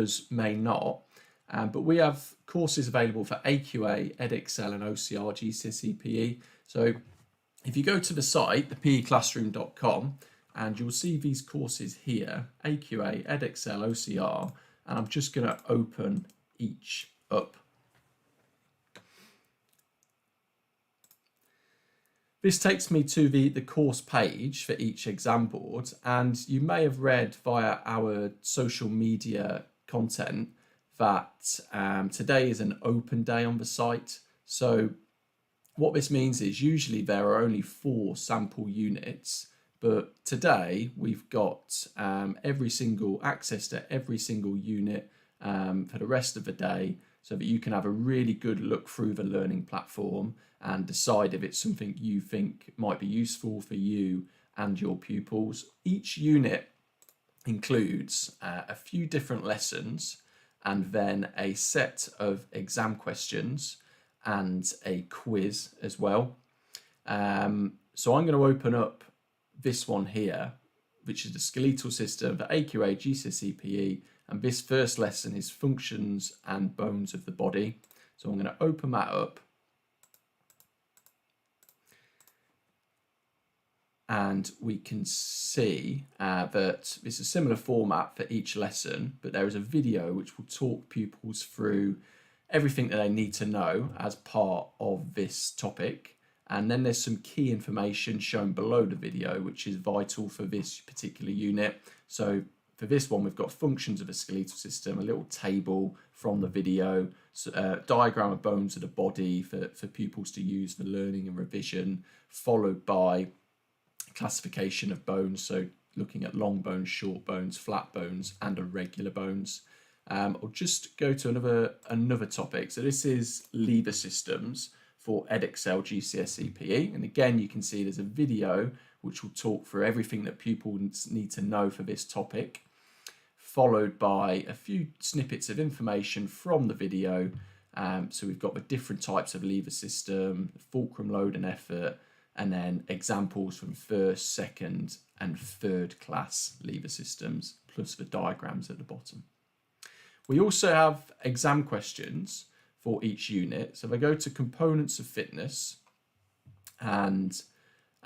others may not. But we have courses available for AQA, EdExcel and OCR GCSE PE. So if you go to the site, thepeclassroom.com, and you'll see these courses here, AQA, EdExcel, OCR, and I'm just going to open each up. This takes me to the course page for each exam board, and you may have read via our social media content that today is an open day on the site. So what this means is usually there are only 4 sample units, but today we've got access to every single unit for the rest of the day, so that you can have a really good look through the learning platform and decide if it's something you think might be useful for you and your pupils. Each unit includes a few different lessons and then a set of exam questions and a quiz as well. So I'm going to open up this one here, which is the skeletal system for AQA GCSE PE, and this first lesson is functions and bones of the body. So I'm going to open that up, and we can see that it's a similar format for each lesson, but there is a video which will talk pupils through everything that they need to know as part of this topic. And then there's some key information shown below the video, which is vital for this particular unit. So for this one, we've got functions of a skeletal system, a little table from the video, diagram of bones of the body for pupils to use for learning and revision, followed by classification of bones, so looking at long bones, short bones, flat bones and irregular bones. I'll just go to another topic. So this is lever systems for EdExcel GCSE PE, and again you can see there's a video which will talk through everything that pupils need to know for this topic, followed by a few snippets of information from the video. So we've got the different types of lever system, fulcrum load and effort, and then examples from first, second and third class lever systems, plus the diagrams at the bottom. We also have exam questions for each unit. So if I go to components of fitness and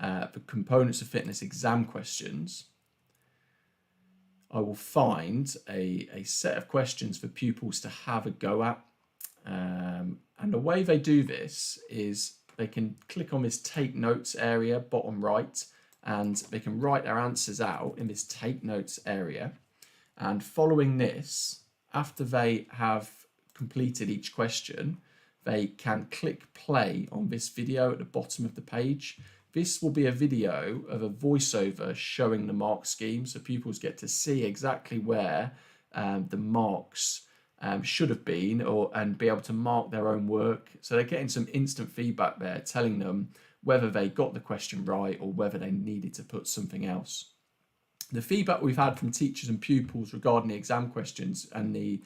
the components of fitness exam questions, I will find a set of questions for pupils to have a go at. And the way they do this is they can click on this take notes area, bottom right, and they can write their answers out in this take notes area. And following this, after they have completed each question, they can click play on this video at the bottom of the page. This will be a video of a voiceover showing the mark scheme, so pupils get to see exactly where the marks should have been, and be able to mark their own work. So they're getting some instant feedback there, telling them whether they got the question right or whether they needed to put something else. The feedback we've had from teachers and pupils regarding the exam questions and the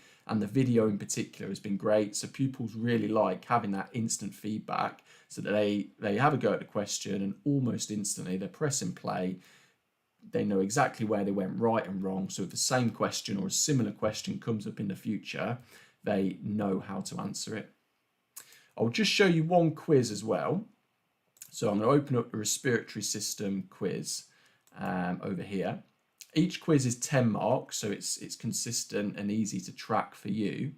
video in particular has been great. So pupils really like having that instant feedback, so that they have a go at the question and almost instantly they're pressing play. They know exactly where they went right and wrong. So if the same question or a similar question comes up in the future, they know how to answer it. I'll just show you one quiz as well. So I'm going to open up the respiratory system quiz over here. Each quiz is 10 marks, so it's consistent and easy to track for you.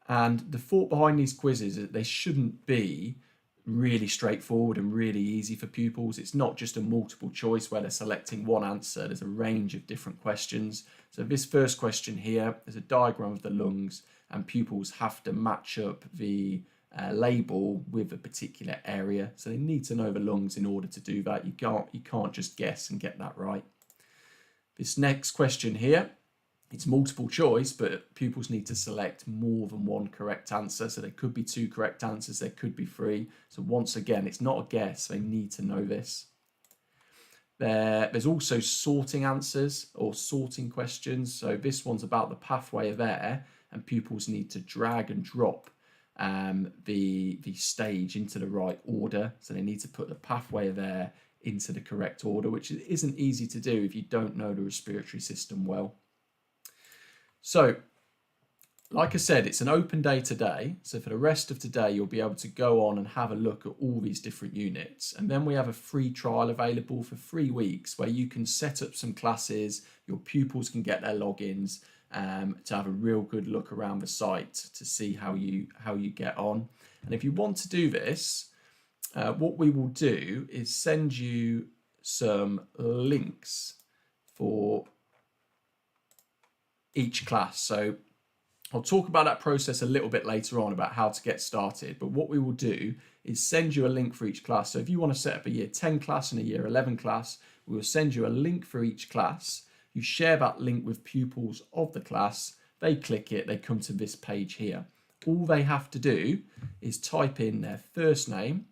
And the thought behind these quizzes is that they shouldn't be really straightforward and really easy for pupils. It's not just a multiple choice where they're selecting one answer. There's a range of different questions. So this first question here is a diagram of the lungs, and pupils have to match up the label with a particular area. So they need to know the lungs in order to do that. You can't just guess and get that right. This next question here, it's multiple choice, but pupils need to select more than one correct answer. So there could be 2 correct answers, there could be 3. So once again, it's not a guess, they need to know this. There's also sorting answers or sorting questions. So this one's about the pathway of air, and pupils need to drag and drop the stage into the right order. So they need to put the pathway of air into the correct order, which isn't easy to do if you don't know the respiratory system well. So, like I said, it's an open day today. So for the rest of today, you'll be able to go on and have a look at all these different units. And then we have a free trial available for 3 weeks where you can set up some classes, your pupils can get their logins, to have a real good look around the site to see how you get on. And if you want to do this, what we will do is send you some links for each class. So I'll talk about that process a little bit later on about how to get started, but what we will do is send you a link for each class. So if you want to set up a year 10 class and a year 11 class, we will send you a link for each class. You share that link with pupils of the class, they click it, they come to this page here. All they have to do is type in their first name,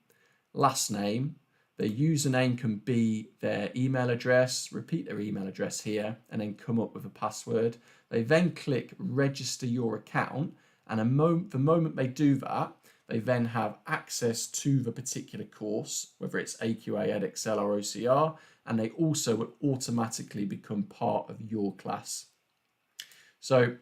last name, their username can be their email address, repeat their email address here, and then come up with a password. They then click register your account, and the moment they do that, they then have access to the particular course, whether it's AQA, EdExcel or OCR, and they also will automatically become part of your class. So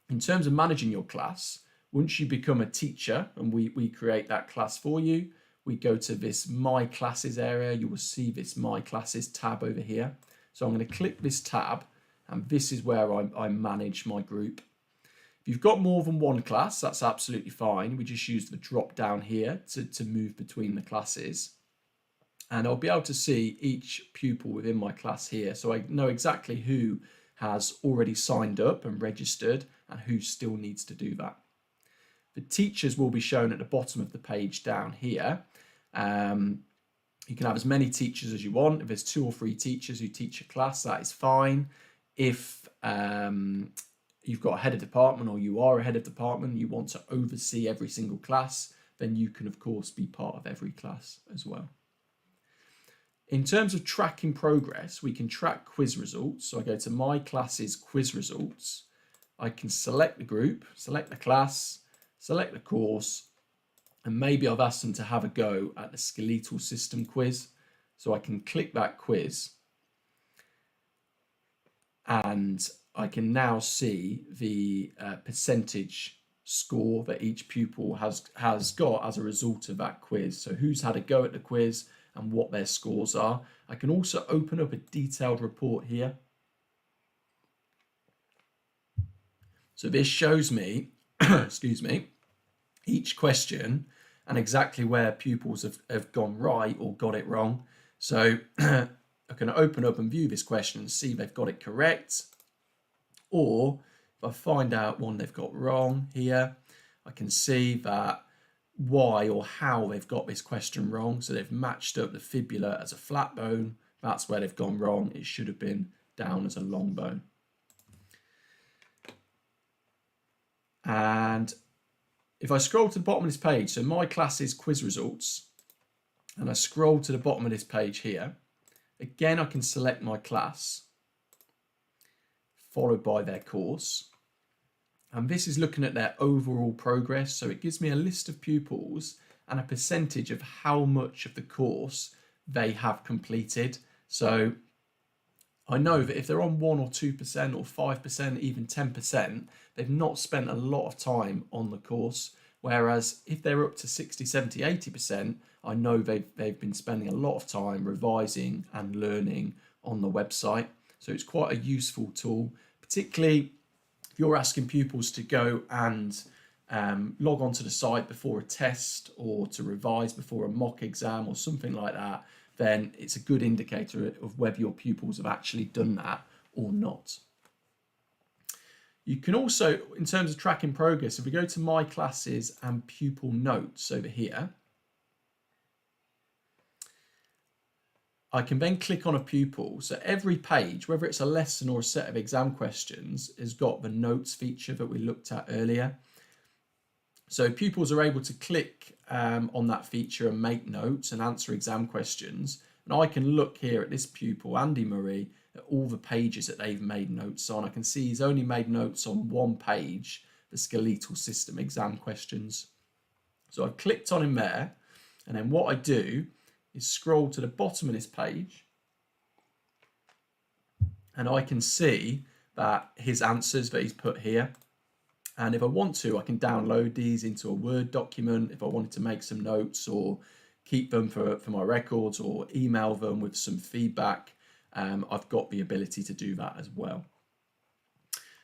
in terms of managing your class, once you become a teacher and we create that class for you, we go to this My Classes area. You will see this My Classes tab over here. So I'm going to click this tab, and this is where I manage my group. If you've got more than one class, that's absolutely fine. We just use the drop down here to move between the classes. And I'll be able to see each pupil within my class here. So I know exactly who has already signed up and registered and who still needs to do that. The teachers will be shown at the bottom of the page down here. You can have as many teachers as you want. If there's 2 or 3 teachers who teach a class, that is fine. If you've got a head of department or you are a head of department, you want to oversee every single class, then you can of course be part of every class as well. In terms of tracking progress, we can track quiz results. So I go to My Classes quiz results. I can select the group, select the class, select the course, and maybe I've asked them to have a go at the skeletal system quiz. So I can click that quiz and I can now see the percentage score that each pupil has got as a result of that quiz. So who's had a go at the quiz and what their scores are. I can also open up a detailed report here. So this shows me, excuse me, each question and exactly where pupils have gone right or got it wrong. So I can open up and view this question and see they've got it correct. Or if I find out one they've got wrong here, I can see that why or how they've got this question wrong. So they've matched up the fibula as a flat bone. That's where they've gone wrong. It should have been down as a long bone. And if I scroll to the bottom of this page, so My Classes quiz results, and I scroll to the bottom of this page here, again, I can select my class, followed by their course. And this is looking at their overall progress. So it gives me a list of pupils and a percentage of how much of the course they have completed. So I know that if they're on 1 or 2% or 5%, even 10%, they've not spent a lot of time on the course. Whereas if they're up to 60, 70, 80%, I know they've been spending a lot of time revising and learning on the website. So it's quite a useful tool, particularly if you're asking pupils to go and log onto the site before a test or to revise before a mock exam or something like that, then it's a good indicator of whether your pupils have actually done that or not. You can also, in terms of tracking progress, if we go to My Classes and Pupil Notes over here, I can then click on a pupil. So every page, whether it's a lesson or a set of exam questions, has got the notes feature that we looked at earlier. So pupils are able to click on that feature and make notes and answer exam questions. And I can look here at this pupil, Andy Murray, at all the pages that they've made notes on. I can see he's only made notes on one page, the skeletal system exam questions. So I've clicked on him there. And then what I do is scroll to the bottom of this page. And I can see that his answers that he's put here. And if I want to, I can download these into a Word document if I wanted to make some notes or keep them for my records or email them with some feedback. I've got the ability to do that as well.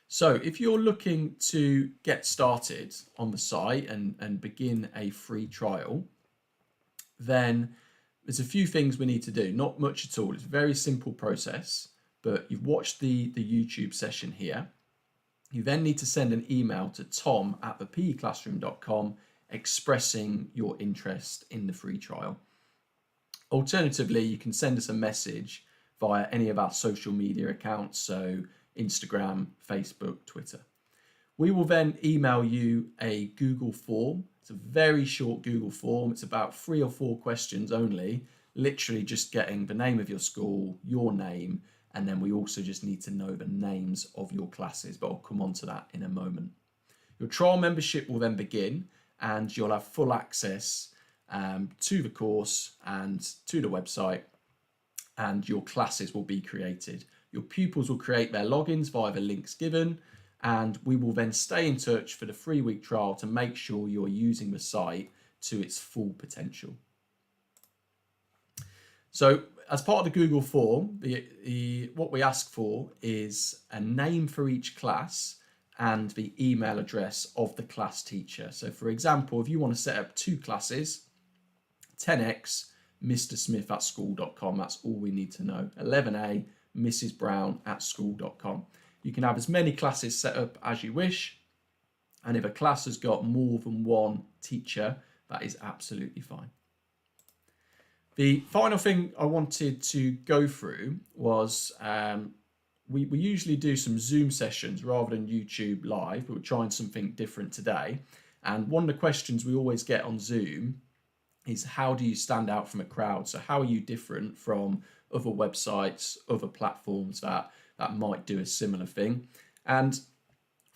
So if you're looking to get started on the site and begin a free trial, then there's a few things we need to do. Not much at all. It's a very simple process, but you've watched the YouTube session here. You then need to send an email to tom@thepeclassroom.com expressing your interest in the free trial. Alternatively, you can send us a message via any of our social media accounts, so Instagram, Facebook, Twitter. We will then email you a Google form. It's a very short Google form. It's about 3 or 4 questions only, literally just getting the name of your school, your name, and then we also just need to know the names of your classes, but I'll come on to that in a moment. Your trial membership will then begin and you'll have full access to the course and to the website, and your classes will be created. Your pupils will create their logins via the links given, and we will then stay in touch for the 3-week trial to make sure you're using the site to its full potential. So as part of the Google form, what we ask for is a name for each class and the email address of the class teacher. So for example, if you want to set up 2 classes, 10X, mrsmith@school.com, that's all we need to know. 11A, Mrs. Brown@school.com. You can have as many classes set up as you wish, and if a class has got more than one teacher, that is absolutely fine. The final thing I wanted to go through was we usually do some Zoom sessions rather than YouTube live, but we're trying something different today. And one of the questions we always get on Zoom is, how do you stand out from a crowd? So how are you different from other websites, other platforms that might do a similar thing? And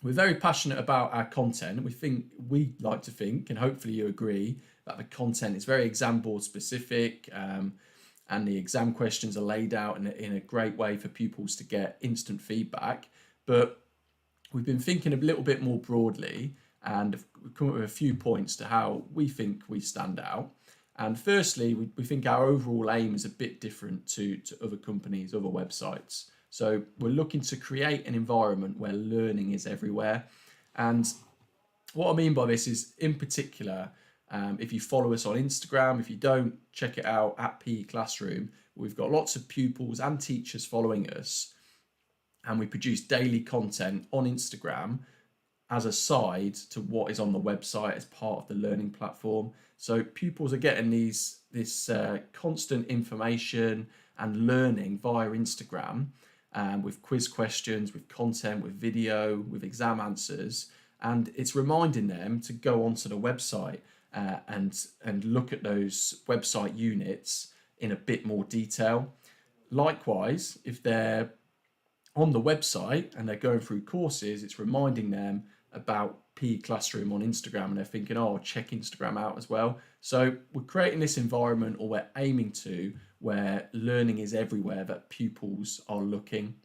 we're very passionate about our content. We like to think, and hopefully you agree, that the content is very exam board specific, and the exam questions are laid out in a great way for pupils to get instant feedback. But we've been thinking a little bit more broadly, and we've come up with a few points to how we think we stand out. And firstly, we think our overall aim is a bit different to other companies, other websites. So we're looking to create an environment where learning is everywhere. And what I mean by this is, in particular, if you follow us on Instagram, if you don't, check it out at PE Classroom. We've got lots of pupils and teachers following us, and we produce daily content on Instagram as a side to what is on the website as part of the learning platform. So pupils are getting this constant information and learning via Instagram, with quiz questions, with content, with video, with exam answers, and it's reminding them to go onto the website and look at those website units in a bit more detail. Likewise, if they're on the website and they're going through courses, it's reminding them about PE Classroom on Instagram, and they're thinking, oh, I'll check Instagram out as well. So we're creating this environment, or we're aiming to, where learning is everywhere, that pupils are looking.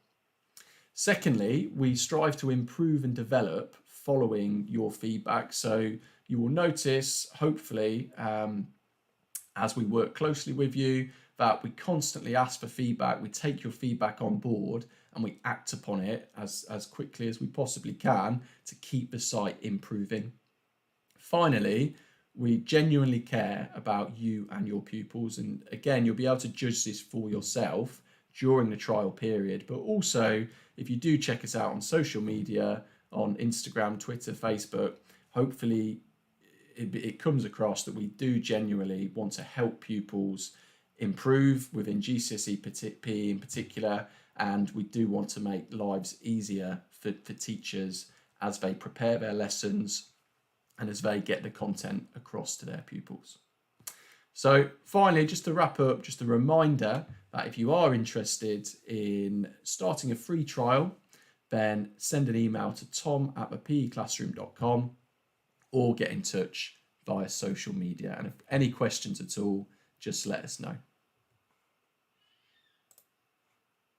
Secondly, we strive to improve and develop following your feedback. So you will notice, hopefully, as we work closely with you, that we constantly ask for feedback. We take your feedback on board and we act upon it as quickly as we possibly can to keep the site improving. Finally, we genuinely care about you and your pupils. And again, you'll be able to judge this for yourself during the trial period. But also, if you do check us out on social media, on Instagram, Twitter, Facebook, hopefully it comes across that we do genuinely want to help pupils improve within GCSE PE in particular, and we do want to make lives easier for teachers as they prepare their lessons and as they get the content across to their pupils. So finally, just to wrap up, just a reminder that if you are interested in starting a free trial, then send an email to tom@thepeclassroom.com or get in touch via social media. And if any questions at all, just let us know.